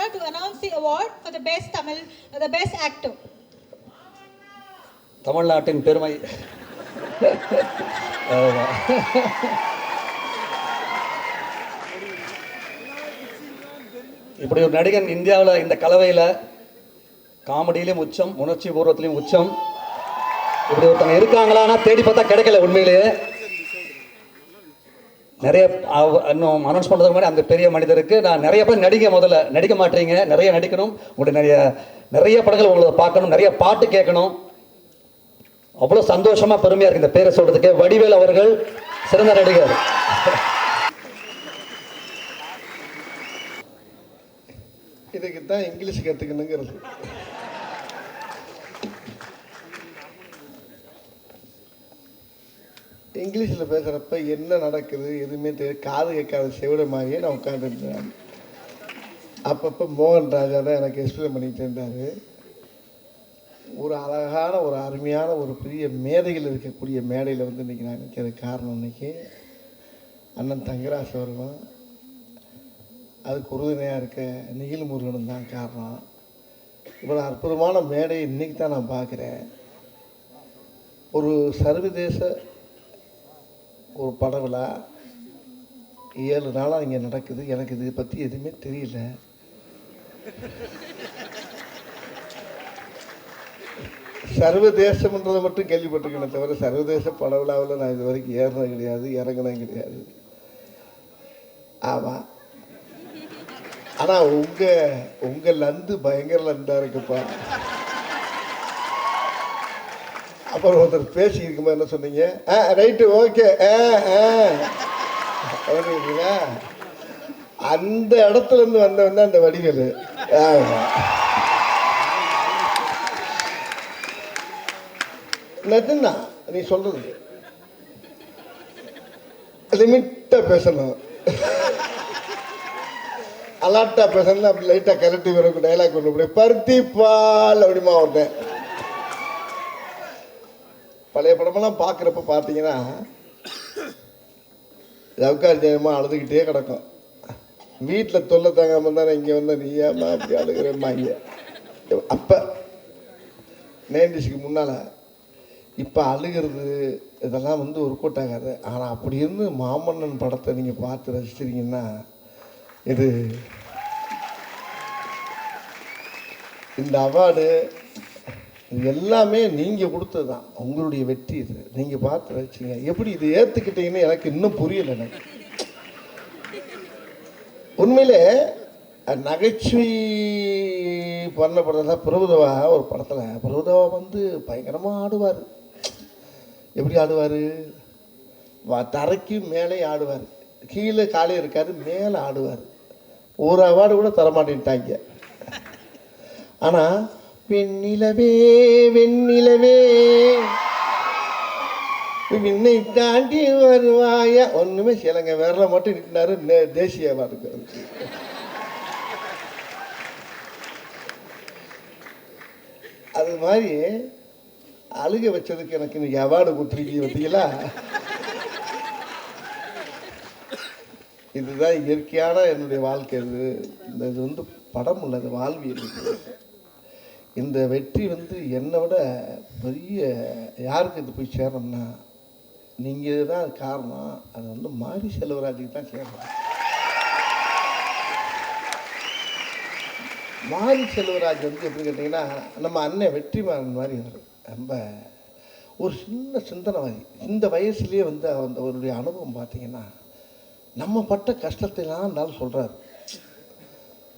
honor to announce the award for the best actor. தமிழ்நாட்டின் பெருமை. இப்படி ஒரு நடிகன் இந்தியாவில் இந்த கலவையில் காமெடியிலையும் உச்சம், உணர்ச்சி பூர்வத்திலையும் உச்சம், இப்படி ஒருத்தங்க இருக்காங்களான்னா தேடி பார்த்தா கிடைக்கல. உண்மையிலேயே நிறைய இன்னும் அனௌன்ஸ் பண்ணுறதுக்கு முன்னாடி அந்த பெரிய மனிதருக்கு நான் நிறைய பேர் முதல்ல நடிக்க மாட்டீங்க, நிறைய நடிக்கணும், உங்களுடைய நிறைய படங்கள் உங்களை பார்க்கணும், நிறைய பாட்டு கேட்கணும். அவ்வளோ சந்தோஷமாக பெருமையாக இருக்குது இந்த பேரை சொல்கிறதுக்கு. வடிவேல் அவர்கள் சிறந்த நடிகர். இதுக்கு தான் இங்கிலீஷ் கற்றுக்கணுங்கிறது. இங்கிலீஷில் பேசுகிறப்ப என்ன நடக்குது எதுவுமே தெரியாது, காது கேட்காத செவிடமாகவே நான் உட்காந்துருந்தேன். அப்பப்போ மோகன் ராஜா தான் எனக்கு எக்ஸ்பிளைன் பண்ணிகிட்டு இருந்தார். ஒரு அழகான ஒரு அருமையான ஒரு பெரிய மேதைகள் இருக்கக்கூடிய மேடையில் வந்து இன்றைக்கி நான் நிற்கிறது காரணம், இன்றைக்கி அண்ணன் தங்கராஜ் அவர்களும் அதுக்கு உறுதுணையாக இருக்க நிகில் முருகனும் தான் காரணம். இவ்வளோ அற்புதமான மேடை இன்றைக்கி தான் நான் பார்க்குறேன். ஒரு சர்வதேச ஒரு பட விழா 7 நாளாக இங்கே நடக்குது. எனக்கு இதை பற்றி எதுவுமே தெரியல. சர்வதேசம்ன்றதை மட்டும் கேள்விப்பட்டிருக்கேனே தவிர சர்வதேச பட விழாவில் நான் இது வரைக்கும் ஏறினது கிடையாது, இறங்கினது கிடையாது. ஆமாம், ஆனால் உங்கள் லந்து பயங்கர லந்தாக இருக்குப்பா. அப்புறம் ஒருத்தர் பேசி இருக்கும்போது என்ன சொன்னீங்க? ரைட்டு, ஓகே, அப்படிங்களா? அந்த இடத்துல இருந்து வந்தவன் தான் அந்த வடிவேல். நிஜம்தான் நீ சொல்றது. லிமிட்டா பேசணும், அலாட்டா பேசணும். அப்படி லைட்டா கரெக்டி வரும் டைலாக் ஒன்று அப்படி பருத்தி பால் அப்படிமா ஒருத்தன். பழைய படமெல்லாம் பார்க்குறப்ப பார்த்தீங்கன்னா ஜவுக்கார் ஜெயமாக அழுதுகிட்டே கிடக்கும். வீட்டில் தொல்லை தாங்காமல் தானே இங்கே வந்தால் நீ ஏமா அப்படி அழுகிறேம்மா இங்கே. அப்போ 90ஸ்க்கு முன்னால். இப்போ அழுகிறது இதெல்லாம் வந்து ஒரு கூட்டாகாது. ஆனால் அப்படி இருந்து மாமன்னன் படத்தை நீங்கள் பார்த்து ரசிச்சிருக்கீங்கன்னா இது இந்த அவார்டு இது எல்லாமே நீங்கள் கொடுத்தது தான், உங்களுடைய வெற்றி. இது நீங்கள் பார்த்து வச்சிங்க. எப்படி இது ஏற்றுக்கிட்டீங்கன்னு எனக்கு இன்னும் புரியலை. எனக்கு உண்மையிலே நகைச்சுவை பண்ணப்படுறதா. பிரபுதவா ஒரு படத்தில் பிரபுதவா வந்து பயங்கரமாக ஆடுவார். எப்படி ஆடுவார்? தரைக்கு மேலே ஆடுவார், கீழே காலே இருக்காது, மேலே ஆடுவார். ஒரு அவார்டு கூட தரமாட்டேன்ட்டாங்க. ஆனால் வெண்ணிலவே வெண்ணிலவே விண்ணை தாண்டி வருவாயா ஒன்றுமே செய்யலைங்க. விரல மட்டும் நிற்கினாரு தேசிய அவார்டுக்கு. அது மாதிரி அழுக வச்சதுக்கு எனக்கு இன்னைக்கு அவார்டு கொடுத்துருக்கீங்க பார்த்தீங்களா? இதுதான் இயற்கையான என்னுடைய வாழ்க்கை. இது வந்து படம் உள்ளது, வாழ்வியல். இந்த வெற்றி வந்து என்னை விட பெரிய யாருக்கு இது போய் சேரணும்னா நீங்கள் தான் காரணம். அது வந்து மாரி செல்வராஜுக்கு தான் சேரணும். மாரி செல்வராஜ் வந்து எப்படி கேட்டிங்கன்னா நம்ம அண்ணன் வெற்றிமாறன் மாதிரி ரொம்ப ஒரு சின்ன சிந்தனைவாதி. இந்த வயசுலேயே வந்து அந்த அவருடைய அனுபவம் பார்த்தீங்கன்னா நம்ம பட்ட கஷ்டத்தைலாம் இருந்தாலும் சொல்கிறார்.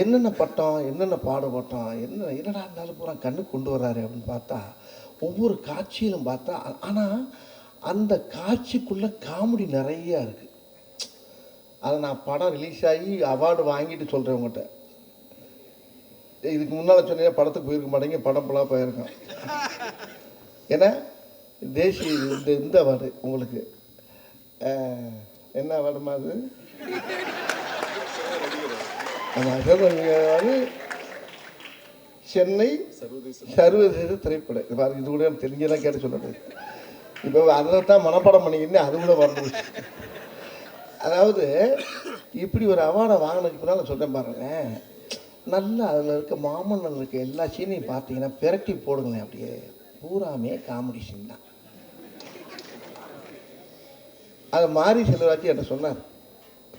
என்னென்ன பட்டம், என்னென்ன பாடுபட்டோம், என்னடா இருந்தாலும் பூரா கண்ணுக்கு கொண்டு வர்றாரு அப்படின்னு பார்த்தா ஒவ்வொரு காட்சியிலும் பார்த்தா. ஆனால் அந்த காட்சிக்குள்ளே காமெடி நிறையா இருக்குது. அதை நான் படம் ரிலீஸ் ஆகி அவார்டு வாங்கிட்டு சொல்கிறேன் உங்கள்கிட்ட. இதுக்கு முன்னால் சொன்னீங்க படத்துக்கு போயிருக்க மாட்டேங்க, படம் ஃபுல்லாக போயிருக்கோம். ஏன்னா தேசிய இந்த அவார்டு உங்களுக்கு என்ன அவார்டுமா? அது சென்னை சர்வதேச திரைப்படம். இது கூட தெரிஞ்சதான் கேட்டு சொல்லுறது. இப்போ அதை தான் மனப்பாடம் பண்ணிக்கிட்டு அது கூட வரணும். அதாவது இப்படி ஒரு அவார்டை வாங்கினதுக்கு பின்னால் சொல்கிறேன் பாருங்க. நல்லா அதில் இருக்க மாமன்னன் இருக்க எல்லா சீனையும் பார்த்தீங்கன்னா பிரட்டி போடுங்களேன், அப்படியே பூராமே காமெடி சீன் தான். அதை மாரி செல்வராஜ் என்ன சொன்னார்,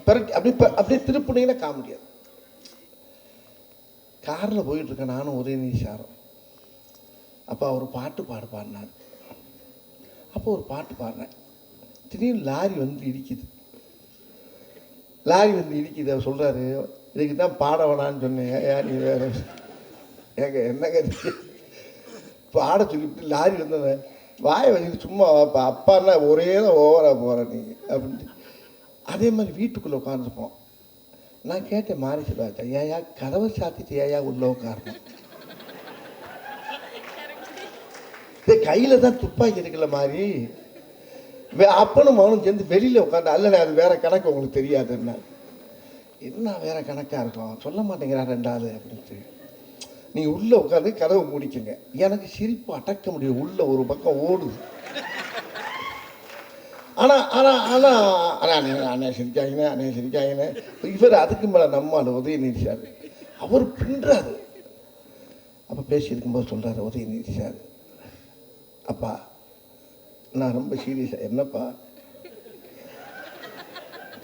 பிரட்டி அப்படியே திருப்பினீங்கன்னா காமெடியாது. காரில் போயிட்டுருக்கேன் நானும் உதயநிதி சாரும். அப்போ அவர் பாட்டு பாடினார். அப்போ ஒரு பாட்டு பாடுறேன். திடீர்னு லாரி வந்து இடிக்குது. அவர் சொல்கிறாரு, இதுக்கு தான் பாட வேணான்னு சொன்னேன். ஏன் நீ வேறு ஏங்க என்னங்க பாட சொல்லிவிட்டு லாரி வந்து வாயை வச்சுட்டு சும்மா வாப்பா, அப்பான்னா ஒரே தான் ஓவராக போகிற நீ அப்படின்ட்டு. அதே மாதிரி வீட்டுக்குள்ளே உட்காந்துருப்போம். நான் கேட்டேன் மாரி செல்வாச்சா, ஏயா கதவை சாத்திட்டு ஏயா உள்ள உட்காரணும், கையில் தான் துப்பாக்கி இருக்குல்ல மாதிரி. அப்பனும் மகனும் சேர்ந்து வெளியில் உட்காந்து, அல்ல அது வேற கணக்கு உங்களுக்கு தெரியாதுன்னா. என்ன வேற கணக்காக இருக்கும், சொல்ல மாட்டேங்கிறா ரெண்டாவது அப்படின்ட்டு. நீங்கள் உள்ளே உட்காந்து கதவை முடிக்குங்க. எனக்கு சிரிப்பு அடக்க முடியும், உள்ள ஒரு பக்கம் ஓடுது. அண்ணே சிரிக்காங்கண்ணே. இவர் அதுக்கு மேலே நம்மால் உதயநிதி சார் அவர் பின்றாரு. அப்போ பேசியிருக்கும்போது சொல்கிறாரு உதயநிதி சார், அப்பா நான் ரொம்ப சீரியஸாக, என்னப்பா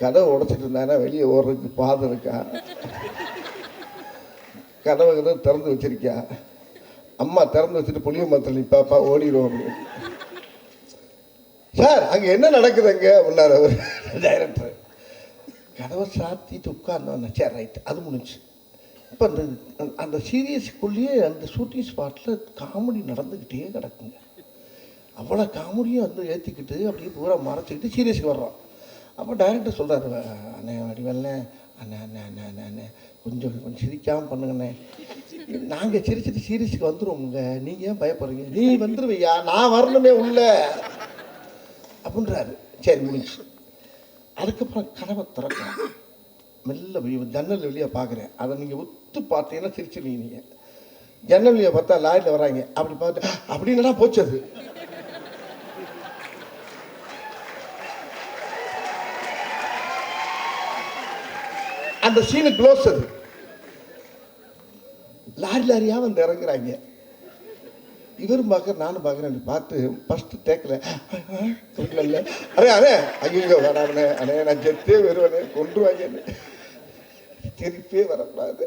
கதவை உடைச்சிட்டு இருந்தானா வெளியே ஓடுறதுக்கு பாதை இருக்கா, கதவை திறந்து வச்சிருக்கியா, அம்மா திறந்து வச்சுட்டு புளிய மரத்தில் நிற்பாப்பா ஓடிடும் அப்படின்னு. சார் அங்கே என்ன நடக்குதுங்க அப்படின்னாரு அவர் டைரக்டர். கதவை சாத்திட்டு உட்கார்ந்தோம். சரி ரைட், அது முடிஞ்சு. இப்போ அந்த சீரியஸுக்குள்ளேயே அந்த ஷூட்டிங் ஸ்பாட்டில் காமெடி நடந்துக்கிட்டே கிடக்குங்க. அவ்வளோ காமெடியும் வந்து ஏற்றிக்கிட்டு அப்படியே பூரா மறைச்சிக்கிட்டு சீரியஸுக்கு வர்றோம். அப்போ டைரக்டர் சொல்கிறாரு, அண்ணே வடிவல்ண்ணே, அண்ணே கொஞ்சம் சிரிக்காமல் பண்ணுங்கண்ணே, நாங்கள் சிரிச்சிட்டு சீரியஸுக்கு வந்துடுவோமுங்க, நீங்கள் ஏன் பயப்படுறீங்க, நீ வந்துடுவையா நான் வரணுமே உள்ள அப்படின்றாரு. சரி முடிஞ்சு. அதுக்கப்புறம் கதவை திறக்கலாம், மெல்ல ஜன்னல் வெளியே பார்க்குறேன். அதை நீங்கள் ஒத்து பார்த்தீங்கன்னா சிரிச்சிருவீங்க. நீங்கள் ஜன்னல் வெளியே பார்த்தா லாரியில் வராங்க, அப்படி பார்த்து அப்படின்னா போச்சு. அது அந்த சீனு க்ளோஸ். அது லாரியாக வந்து இறங்குறாங்க. இவரும் பார்க்குற நானும் பார்க்குறேன். பார்த்து ஃபஸ்ட்டு டேக்கில் அண்ணே ஐயோ வரானே, அண்ணே நான் செத்தே வருவேனே, கொண்டுருவாங்கன்னு. சிரிப்பே வரக்கூடாது,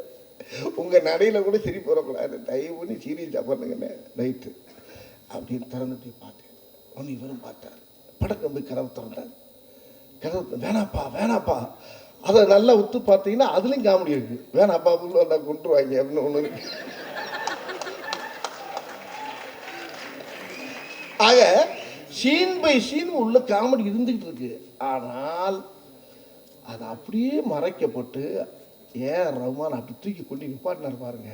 உங்கள் நடையில் கூட சிரிப்பு வரக்கூடாது, தயவு பண்ணி சீரியஸாக பண்ணுங்கண்ணே ரைட்டு அப்படின்னு திறந்துட்டு பார்த்தேன். ஒன்று இவரும் பார்த்தார். படக்கம் போய் கதவு திறந்தார். கதவு வேணாப்பா அதை நல்லா உத்து பார்த்தீங்கன்னா அதுலேயும் காமெடி இருக்குது. வேணாப்பா உள்ள வந்தால் கொண்டுருவாங்க அப்படின்னு ஒன்று இருக்கு. ஆக சீன் பை சீன் உள்ள காமெடி இருந்துகிட்டு இருக்கு. ஆனால் அது அப்படியே மறைக்கப்பட்டு ஏன் ரஹ்மான் அப்படி தூக்கி கொண்டு நிப்பாட்டினார் பாருங்க.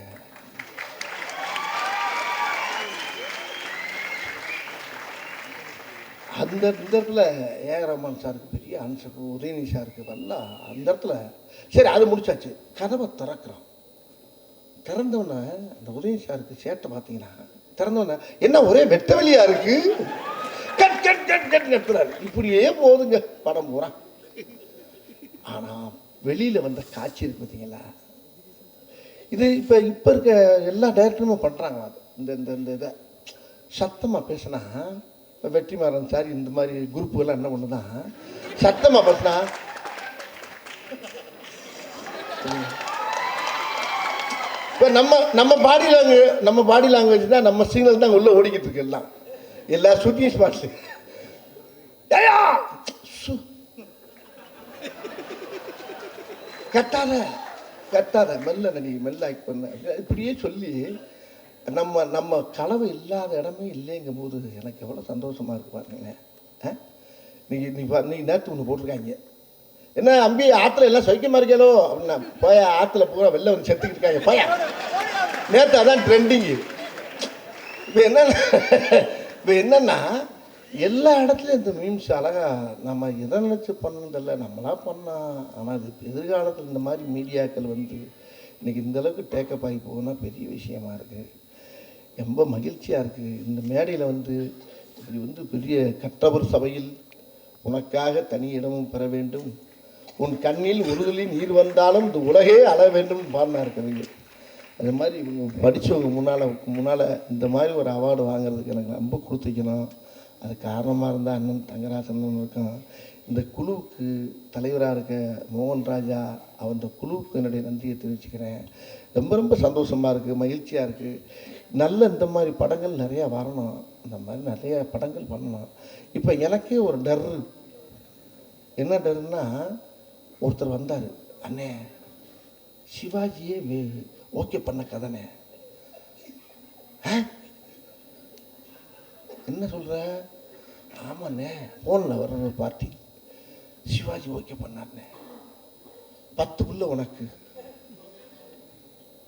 அந்த இடத்துல ரஹ்மான் சாருக்கு பெரிய ஆன்சர், உதயநிதி சாருக்கு நல்லா அந்த இடத்துல. சரி அது முடிச்சாச்சு. கதவை திறக்கிறோம். திறந்தவொன்னே அந்த உதயநிதி சாருக்கு சேட்டை பார்த்தீங்கன்னா திறந்தவொன்னே என்ன ஒரே வெட்ட வெளியா இருக்கு, கட் கட் கட் கட் கட்டுறாரு. இப்படியே போகுதுங்க படம் பூரா. ஆனால் வெளியில் வந்த காட்சி இருக்கு பார்த்தீங்களா, இது இப்போ இருக்க எல்லா டைரக்டருமே பண்ணுறாங்களா. இந்த இந்த இந்த இதை சத்தமாக பேசினா, வெற்றிமாறன் சார் இந்த மாதிரி குரூப்புகள்லாம் என்ன பண்ணுதான், சத்தமாக பேசினா இப்போ நம்ம பாடி லாங்குவேஜ் தான், நம்ம சிக்னல் தான் உள்ளே ஓடிக்கிட்டு இருக்கு. எல்லா ஷூட்டிங் ஸ்பாட்ஸு கட்டாத மெல்ல நடி மெல்ல ஆக்ட் பண்ண இப்படியே சொல்லி நம்ம கனவு இல்லாத இடமே இல்லைங்கும் போது எனக்கு எவ்வளோ சந்தோஷமாக இருக்கு பாருங்க. நீ நேற்று ஒன்று போட்டிருக்காங்க, என்ன அம்பி ஆற்றுல எல்லாம் சௌக்கியமாக இருக்கோ அப்படின்னா, போயா ஆற்றுல பூரா வெளில வந்து செத்துக்கிட்டு இருக்காங்க போயா. நேற்று அதான் ட்ரெண்டிங்கு. இப்போ என்னன்னா எல்லா இடத்துலையும் இந்த மீம்ஸ் அழகாக நம்ம எதை நினச்சி பண்ணதில்லை, நம்மளா பண்ணால். ஆனால் அது எதிர்காலத்தில் இந்த மாதிரி மீடியாக்கள் வந்து இன்றைக்கி இந்தளவுக்கு டேக்கப் ஆகி போகுன்னா பெரிய விஷயமா இருக்குது. ரொம்ப மகிழ்ச்சியாக இருக்குது. இந்த மேடையில் வந்து இப்படி வந்து பெரிய கற்றவர் சபையில் உனக்காக தனி இடமும் பெற வேண்டும், உன் கண்ணில் ஒரு துளி நீர் வந்தாலும் இந்த உலகே அள வேண்டும் பாடினார் கவிஞர். அது மாதிரி இவங்க படித்தவங்க முன்னால் இந்த மாதிரி ஒரு அவார்டு வாங்குறதுக்கு எனக்கு ரொம்ப கொடுத்துக்கணும். அது காரணமாக இருந்தால் அண்ணன் தங்கராசன் இருக்கும். இந்த குழுவுக்கு தலைவராக இருக்க மோகன் ராஜா அந்த குழுவுக்கு என்னுடைய நன்றியை தெரிவிச்சுக்கிறேன். ரொம்ப ரொம்ப சந்தோஷமாக இருக்குது, மகிழ்ச்சியாக இருக்குது. நல்ல இந்த மாதிரி படங்கள் நிறையா வரணும், இந்த மாதிரி நிறைய படங்கள் பண்ணணும். இப்போ எனக்கே ஒரு டர். என்ன டருன்னா, ஒருத்தர் வந்தார், அண்ணே சிவாஜியே ஓகே பண்ண கதைனே. என்ன சொல்கிற? ஆமாண்ணே, ஃபோனில் வர்ற ஒரு பார்ட்டி சிவாஜி ஓகே பண்ணார்ண்ணே. 10 பிள்ளை உனக்கு,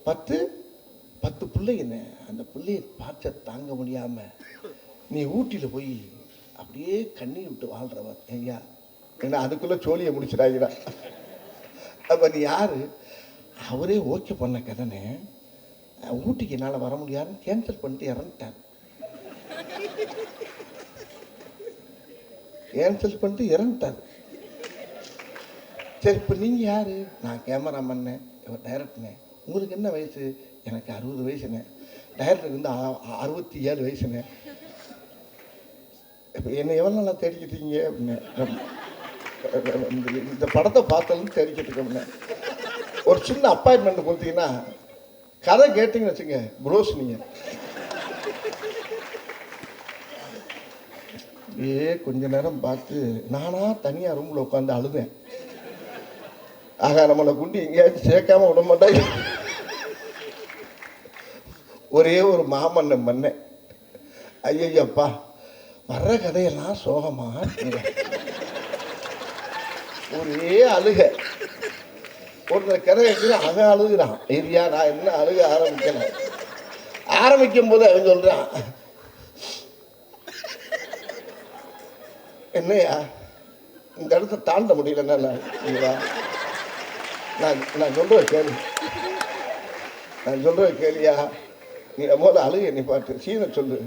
10 பிள்ளைங்கண்ணே. அந்த பிள்ளையை பார்த்த தாங்க முடியாமல் நீ ஊட்டியில் போய் அப்படியே கண்ணீர் விட்டு வாழ்கிறவ ஐயா. ஏன்னா அதுக்குள்ளே சோழியை முடிச்சிடாங்கடா. அப்போ நீ யார்? அவரே ஓகே பண்ண கதைனே, ஊட்டிக்கு என்னால் வர முடியாதுன்னு கேன்சல் பண்ணிட்டு இறந்துட்டார். கேன்சல் பண்ணிட்டு இறந்துட்டார். சரி, இப்போ நீங்கள் யார்? நான் கேமராமேன்னே, இவர் டைரக்டர்னே. உங்களுக்கு என்ன வயசு? எனக்கு 60 வயசுண்ணே. டைரக்டருக்கு வந்து 67 வயசுண்ணே. இப்போ என்னை எவ்வளோ நல்லா தேடிக்கிட்டீங்க அப்படின்னு. இந்த படத்தை பார்த்தாலும் தேடிக்கிட்டு ஒரு சின்ன அப்பாயின்மெண்ட் கொடுத்தீங்கன்னா கதை கேட்டிங்கன்னு வச்சுங்க, ப்ரோஸ் நீங்கள் கொஞ்ச நேரம் பார்த்து நானாக தனியாக ரூமில் உட்காந்து அழுதேன். ஆகா, நம்மளை குண்டி எங்கேயாச்சும் சேர்க்காம விட மாட்டாங்க. ஒரே ஒரு மாமன்னம் பண்ணேன். ஐயப்பா, வர்ற கதையெல்லாம் சோகமா ஒரே அழுக. ஒருத்தர் கதை கேட்குற அவன் அழுகுறான். ஏரியா நான் என்ன அழுக ஆரம்பிக்கும் போது அவன் சொல்றான், என்னையா இந்த இடத்த தாண்ட முடியலன்னா நான் சொல்கிறேன் கேள்வி, நான் சொல்கிறேன் கேள்வியா. நீ முதல்ல அழுக நீ பாட்டு சீனை சொல்லு.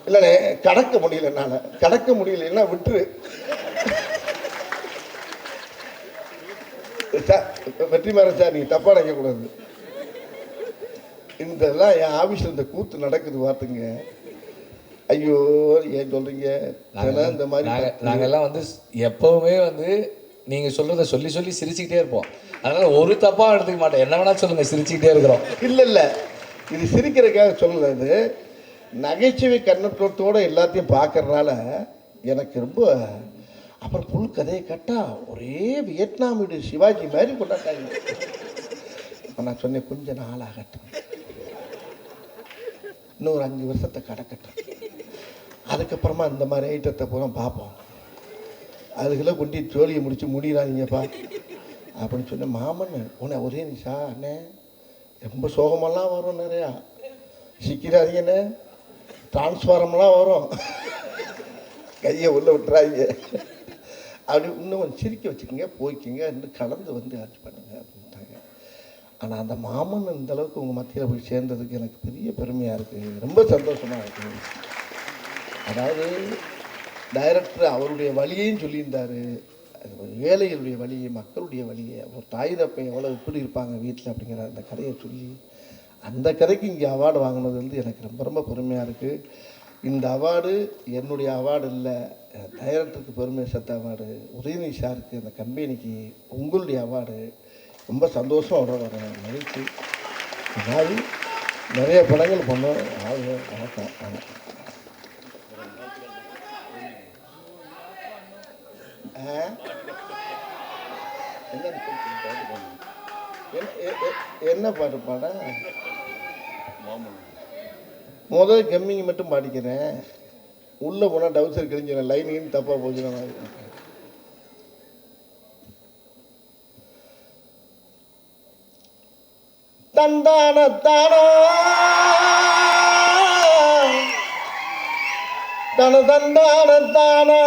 இல்லைண்ணே, கடக்க முடியல, என்னால் கடக்க முடியலன்னா விட்டுரு. வெற்றிமாறன் சார், நீங்கள் தப்பாக நினைக்கக்கூடாது. இதெல்லாம் என் ஆஃபீஸில் இந்த கூத்து நடக்குது பார்த்துங்க. ஐயோ, ஏன் சொல்கிறீங்க? இந்த மாதிரி நாங்கள்லாம் வந்து எப்போவுமே வந்து நீங்கள் சொல்கிறத சொல்லி சொல்லி சிரிச்சுக்கிட்டே இருப்போம். அதனால் ஒரு தப்பாக எடுத்துக்க மாட்டோம். என்ன வேணால் சொல்லுங்கள், சிரிச்சுக்கிட்டே இருக்கிறோம். இல்லை, இது சிரிக்கிறதுக்காக சொல்லது. நகைச்சுவை கண்ணோட்டத்தோடு எல்லாத்தையும் பார்க்கறதுனால எனக்கு ரொம்ப. அப்புறம் புல் கதையை கேட்டால் ஒரே வியட்நாம் வீடு சிவாஜி மாதிரி கொண்டாட்டாங்க. இப்போ நான் சொன்னேன், கொஞ்சம் நாள் ஆகட்டும், இன்னும் ஒரு 5 வருஷத்தை கடக்கட்டும், அதுக்கப்புறமா இந்த மாதிரி ஐட்டத்தை பூரா பார்ப்போம். அதுக்குள்ளே கொண்டு ஜோலியை முடிச்சு முடியலாதீங்கப்பா அப்படின்னு சொன்னேன். மாமன் உன்னை ஒரே நிஷா அண்ணே, ரொம்ப சோகமெல்லாம் வரும், நிறையா சிக்கிறாதீங்கண்ணே, டிரான்ஸ்ஃபாரம்லாம் வரும், கையை உள்ள விட்டுறாங்க, அப்படி இன்னும் கொஞ்சம் சிரிக்க வச்சுக்கோங்க, போய்க்கிங்க, இன்னும் கலந்து வந்து ஆட்சி பண்ணுங்க அப்படின்ட்டாங்க. ஆனால் அந்த மாமன் இந்த அளவுக்கு உங்கள் மத்தியில் போய் சேர்ந்ததுக்கு எனக்கு பெரிய பெருமையாக இருக்குது, ரொம்ப சந்தோஷமாக இருக்குது. அதாவது டைரக்டர் அவருடைய வழியையும் சொல்லியிருந்தார். அது ஏழைகளுடைய வழியை, மக்களுடைய வழியை, ஒரு தாய் தப்பை எவ்வளோ எப்படி இருப்பாங்க வீட்டில் அப்படிங்கிற அந்த கதையை சொல்லி அந்த கதைக்கு இங்கே அவார்டு வாங்கினது வந்து எனக்கு ரொம்ப ரொம்ப பெருமையாக இருக்குது. இந்த அவார்டு என்னுடைய அவார்டு இல்லை, டைரக்டருக்கு பெருமை சேர்த்த அவார்டு, உதயநிதி சாருக்கு, அந்த கம்பெனிக்கு உங்களுடைய அவார்டு. ரொம்ப சந்தோஷம் வர மகிழ்ச்சி. இந்த மாதிரி நிறைய படங்கள் பண்ணோம். வணக்கம். என்ன பாட்டு பாட? முதல் கம்மிங் மட்டும் பாடிக்கிறேன். உள்ளே போனால் டவுசர் கிழிஞ்சிடறேன், லைனின்னு தப்பாக போச்சுன மாதிரி. தந்தானத்தானோ தன தந்தானத்தானா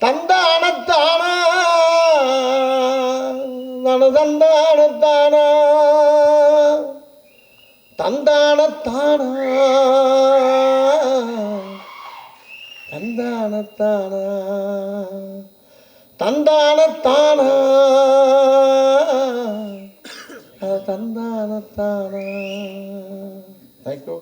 தந்தானத்தானா தன தந்தானத்தானா தந்தானத்தானா தந்தானத்தானா தந்தானத்தானா தந்தான தானா. தேங்க்யூ.